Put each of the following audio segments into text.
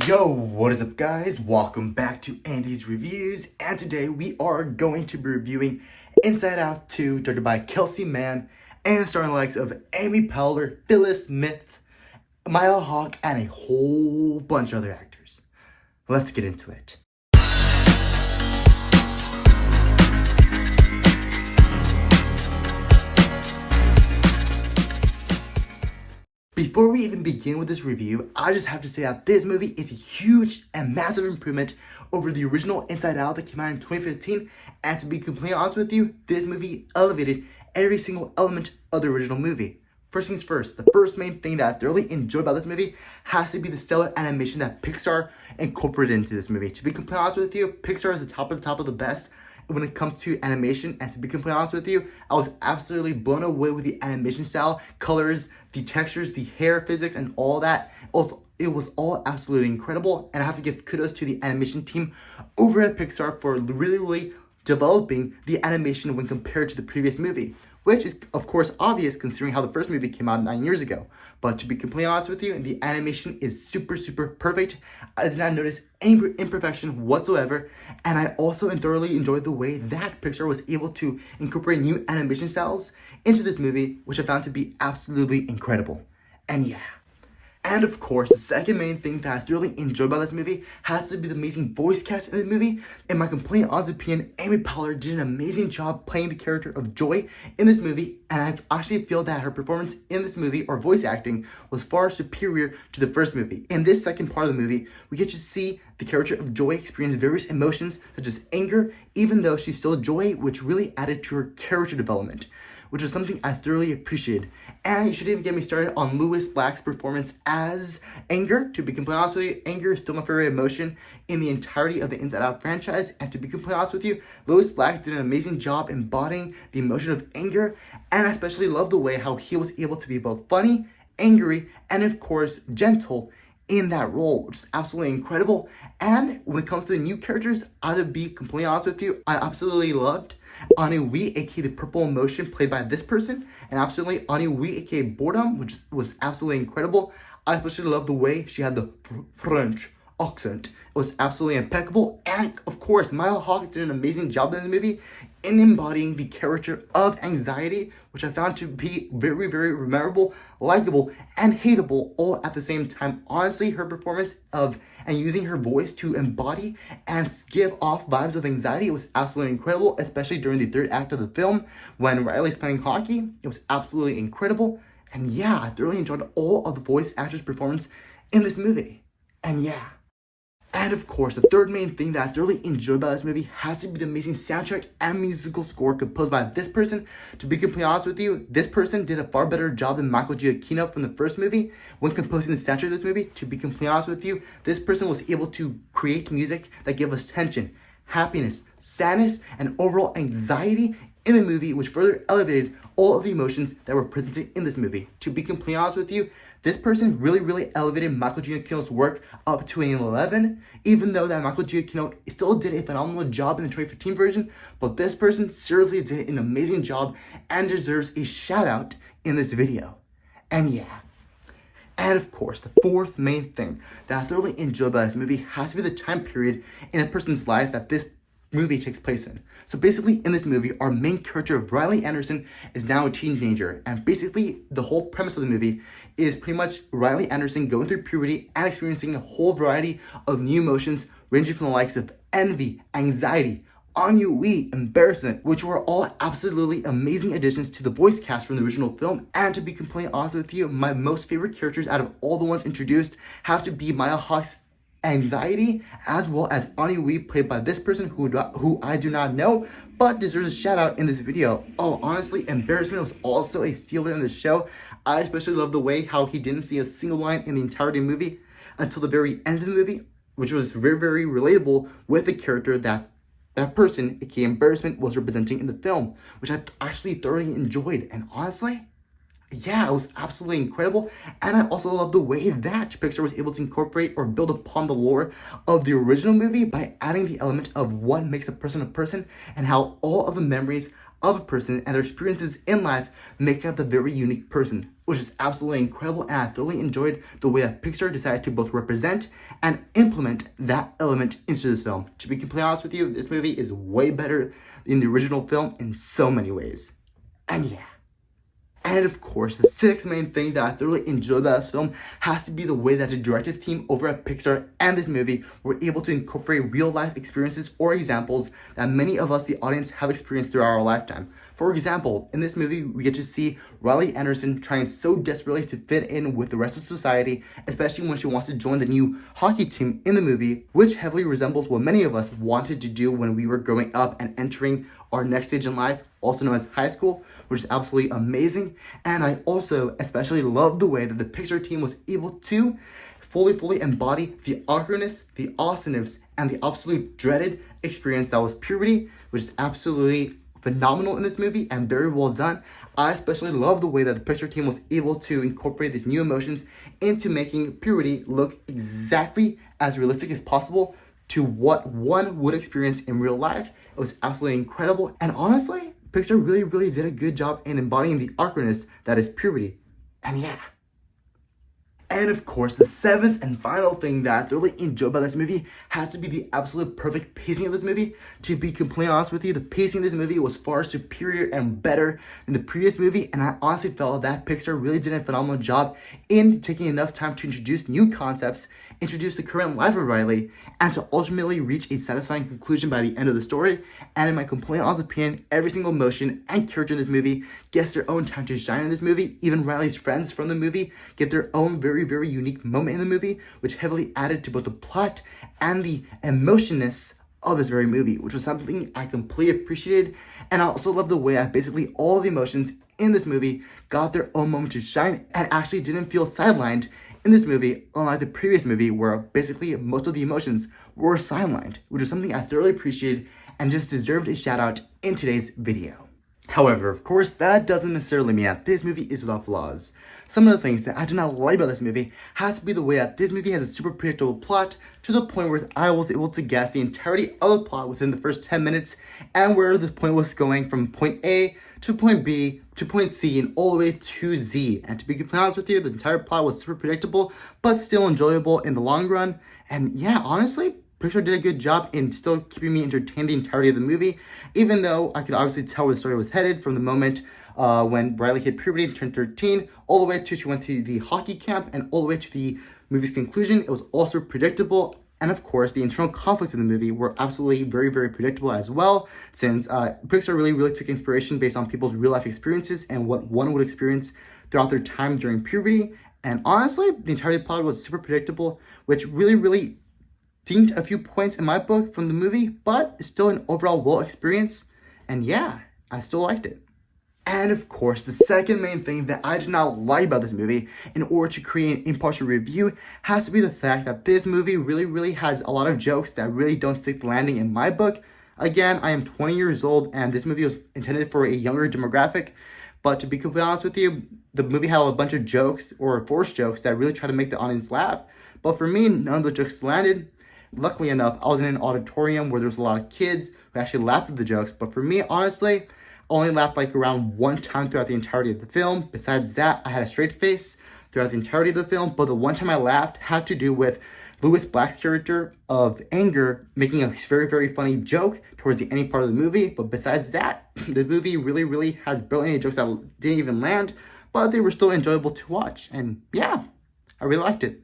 Yo, what is up guys? Welcome back to Andy's Reviews, and today we are going to be reviewing Inside Out 2, directed by Kelsey, Mann, and starring the likes of Amy Poehler, Phyllis Smith, Hawke, and a whole bunch of other actors. Let's get into it. Before we even begin with this review, I just have to say that this movie is a huge and massive improvement over the original Inside Out that came out in 2015, and to be completely honest with you, this movie elevated every single element of the original movie. First things first, the first main thing that I thoroughly enjoyed about this movie has to be the stellar animation that Pixar incorporated into this movie. To be completely honest with you, Pixar is the top of the best when it comes to animation, and to be completely honest with you, I was absolutely blown away with the animation style, colors, the textures, the hair physics, and all that. It was all absolutely incredible, and I have to give kudos to the animation team over at Pixar for really developing the animation when compared to the previous movie, which is of course obvious considering how the first movie came out 9 years ago. But to be completely honest with you, the animation is super perfect. I did not notice any imperfection whatsoever, and I also thoroughly enjoyed the way that Pixar was able to incorporate new animation styles into this movie, which I found to be absolutely incredible. And yeah. And of course, the second main thing that I thoroughly enjoyed about this movie has to be the amazing voice cast in the movie. In my complete honest opinion, Amy Poehler did an amazing job playing the character of Joy in this movie, and I actually feel that her performance in this movie, or voice acting, was far superior to the first movie. In this second part of the movie, we get to see the character of Joy experience various emotions such as anger, even though she's still Joy, which really added to her character development, which was something I thoroughly appreciated. And you shouldn't even get me started on Lewis Black's performance as Anger. To be completely honest with you, Anger is still my favorite emotion in the entirety of the Inside Out franchise. And to be completely honest with you, Lewis Black did an amazing job embodying the emotion of anger. And I especially love the way how he was able to be both funny, angry, and of course, gentle in that role, which is absolutely incredible. And when it comes to the new characters, I would be completely honest with you, I absolutely loved Ennui, aka the purple emotion, played by this person, and absolutely Ennui, aka boredom, which was absolutely incredible. I especially love the way she had the French accent. It was absolutely impeccable. And of course, Hawke did an amazing job in this movie in embodying the character of Anxiety, which I found to be very memorable, likable, and hateable all at the same time. Honestly, her performance and using her voice to embody and give off vibes of anxiety was absolutely incredible, especially during the third act of the film when Riley's playing hockey. It was absolutely incredible. And yeah, I thoroughly enjoyed all of the voice actors' performance in this movie. And yeah. And of course, the third main thing that I thoroughly enjoyed about this movie has to be the amazing soundtrack and musical score composed by this person. To be completely honest with you, this person did a far better job than Michael Giacchino from the first movie when composing the soundtrack of this movie. To be completely honest with you, this person was able to create music that gave us tension, happiness, sadness, and overall anxiety in the movie, which further elevated all of the emotions that were presented in this movie. To be completely honest with you, this person really elevated Michael Giacchino's work up to an 11, even though that Michael Giacchino still did a phenomenal job in the 2015 version, but this person seriously did an amazing job and deserves a shout out in this video. And yeah. And of course, the fourth main thing that I thoroughly enjoyed about this movie has to be the time period in a person's life that this movie takes place in. So basically, in this movie, our main character of Riley Anderson is now a teenager, and basically the whole premise of the movie is pretty much Riley Anderson going through puberty and experiencing a whole variety of new emotions ranging from the likes of envy, anxiety, ennui, embarrassment, which were all absolutely amazing additions to the voice cast from the original film. And to be completely honest with you, my most favorite characters out of all the ones introduced have to be Hawke's Anxiety, as well as Ennui, played by this person who I do not know, but deserves a shout out in this video. Oh, honestly, Embarrassment was also a stealer in the show. I especially love the way how he didn't see a single line in the entirety of the movie until the very end of the movie, which was very relatable with the character that person, aka Embarrassment, was representing in the film, which I actually thoroughly enjoyed. And honestly, yeah, it was absolutely incredible. And I also love the way that Pixar was able to incorporate or build upon the lore of the original movie by adding the element of what makes a person and how all of the memories of a person and their experiences in life make up the very unique person, which is absolutely incredible, and I thoroughly enjoyed the way that Pixar decided to both represent and implement that element into this film. To be completely honest with you, this movie is way better than the original film in so many ways. And yeah. And of course, the sixth main thing that I thoroughly enjoyed about this film has to be the way that the directive team over at Pixar and this movie were able to incorporate real life experiences or examples that many of us, the audience, have experienced throughout our lifetime. For example, in this movie, we get to see Riley Anderson trying so desperately to fit in with the rest of society, especially when she wants to join the new hockey team in the movie, which heavily resembles what many of us wanted to do when we were growing up and entering our next stage in life, also known as high school, which is absolutely amazing. And I also especially love the way that the Pixar team was able to fully embody the awkwardness, the awesomeness, and the absolute dreaded experience that was puberty, which is absolutely phenomenal in this movie and very well done. I especially love the way that the Pixar team was able to incorporate these new emotions into making puberty look exactly as realistic as possible to what one would experience in real life. It was absolutely incredible, and honestly, Pixar really did a good job in embodying the awkwardness that is puberty. And yeah. And of course, the seventh and final thing that I thoroughly enjoyed about this movie has to be the absolute perfect pacing of this movie. To be completely honest with you, the pacing of this movie was far superior and better than the previous movie, and I honestly felt that Pixar really did a phenomenal job in taking enough time to introduce new concepts, introduce the current life of Riley, and to ultimately reach a satisfying conclusion by the end of the story. And in my complete honest opinion, every single emotion and character in this movie gets their own time to shine in this movie. Even Riley's friends from the movie get their own very unique moment in the movie, which heavily added to both the plot and the emotionness of this very movie, which was something I completely appreciated. And I also love the way that basically all the emotions in this movie got their own moment to shine and actually didn't feel sidelined in this movie, unlike the previous movie where basically most of the emotions were sidelined, which is something I thoroughly appreciated and just deserved a shout out in today's video. However, of course, that doesn't necessarily mean that this movie is without flaws. Some of the things that I do not like about this movie has to be the way that this movie has a super predictable plot to the point where I was able to guess the entirety of the plot within the first 10 minutes and where the point was going from point A to point B to point C and all the way to Z. And to be completely honest with you, the entire plot was super predictable but still enjoyable in the long run. And yeah, honestly, Pixar did a good job in still keeping me entertained the entirety of the movie, even though I could obviously tell where the story was headed from the moment when Riley hit puberty and turned 13, all the way to she went to the hockey camp and all the way to the movie's conclusion. It was also predictable. And of course, the internal conflicts in the movie were absolutely very predictable as well, since Pixar really took inspiration based on people's real life experiences and what one would experience throughout their time during puberty. And honestly, the entirety of the plot was super predictable, which really dinged a few points in my book from the movie, but it's still an overall well experience. And yeah, I still liked it. And of course, the second main thing that I did not like about this movie in order to create an impartial review has to be the fact that this movie really has a lot of jokes that really don't stick the landing in my book. Again, I am 20 years old and this movie was intended for a younger demographic, but to be completely honest with you, the movie had a bunch of jokes or forced jokes that really try to make the audience laugh. But for me, none of the jokes landed. Luckily enough, I was in an auditorium where there was a lot of kids who actually laughed at the jokes. But for me, honestly, I only laughed like around one time throughout the entirety of the film. Besides that, I had a straight face throughout the entirety of the film. But the one time I laughed had to do with Louis Black's character of Anger making a very funny joke towards the ending part of the movie. But besides that, the movie really has barely any jokes that didn't even land. But they were still enjoyable to watch. And yeah, I really liked it.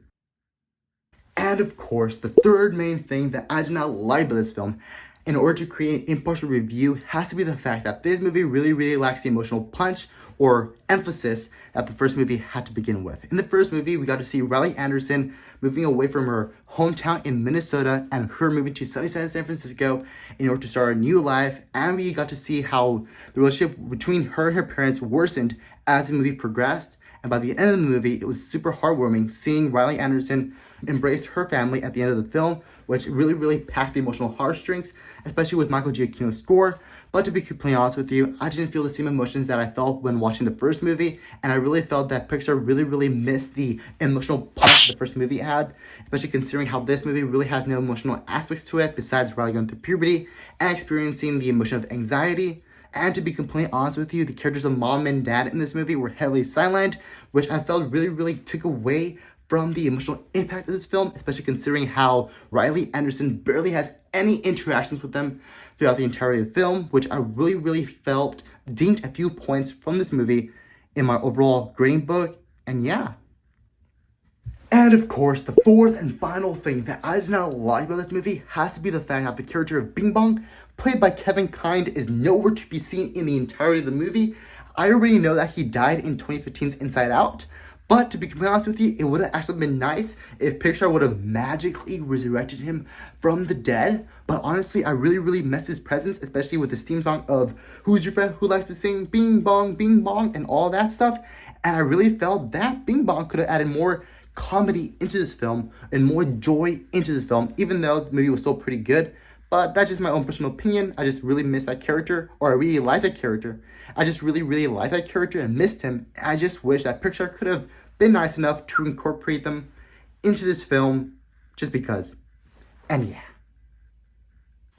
And of course, the third main thing that I did not like about this film, in order to create an impartial review, has to be the fact that this movie really lacks the emotional punch or emphasis that the first movie had to begin with. In the first movie, we got to see Riley Anderson moving away from her hometown in Minnesota and her moving to sunny side San Francisco in order to start a new life. And we got to see how the relationship between her and her parents worsened as the movie progressed. And by the end of the movie, it was super heartwarming seeing Riley Anderson embrace her family at the end of the film, which really packed the emotional heartstrings, especially with Michael Giacchino's score. But to be completely honest with you, I didn't feel the same emotions that I felt when watching the first movie, and I really felt that Pixar really missed the emotional punch the first movie had, especially considering how this movie really has no emotional aspects to it besides Riley going through puberty and experiencing the emotion of anxiety. And to be completely honest with you, the characters of mom and dad in this movie were heavily sidelined, which I felt really took away from the emotional impact of this film, especially considering how Riley Anderson barely has any interactions with them throughout the entirety of the film, which I really felt dinged a few points from this movie in my overall grading book. And yeah. And of course, the fourth and final thing that I did not like about this movie has to be the fact that the character of Bing Bong, played by Kevin Kind, is nowhere to be seen in the entirety of the movie. I already know that he died in 2015's Inside Out, but to be completely honest with you, it would have actually been nice if Pixar would have magically resurrected him from the dead. But honestly, I really miss his presence, especially with this theme song of Who's Your Friend Who Likes to Sing Bing Bong, and all that stuff. And I really felt that Bing Bong could have added more comedy into this film and more joy into this film, even though the movie was still pretty good. But that's just my own personal opinion. I just really miss that character, or I really like that character. I just really like that character and missed him. And I just wish that Pixar could have been nice enough to incorporate them into this film, just because. And yeah.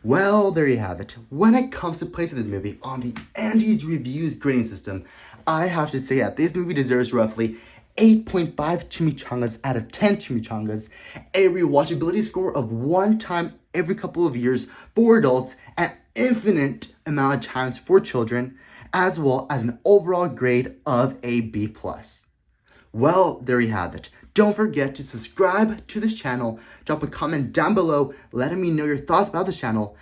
Well, there you have it. When it comes to placing this movie on the Angie's Reviews grading system, I have to say that this movie deserves roughly 8.5 chimichangas out of 10 chimichangas, a rewatchability score of 1 time every couple of years for adults, an infinite amount of times for children, as well as an overall grade of a B+. Well, there you have it. Don't forget to subscribe to this channel, drop a comment down below letting me know your thoughts about this channel,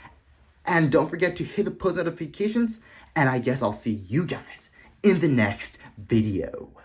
and don't forget to hit the post notifications, and I guess I'll see you guys in the next video.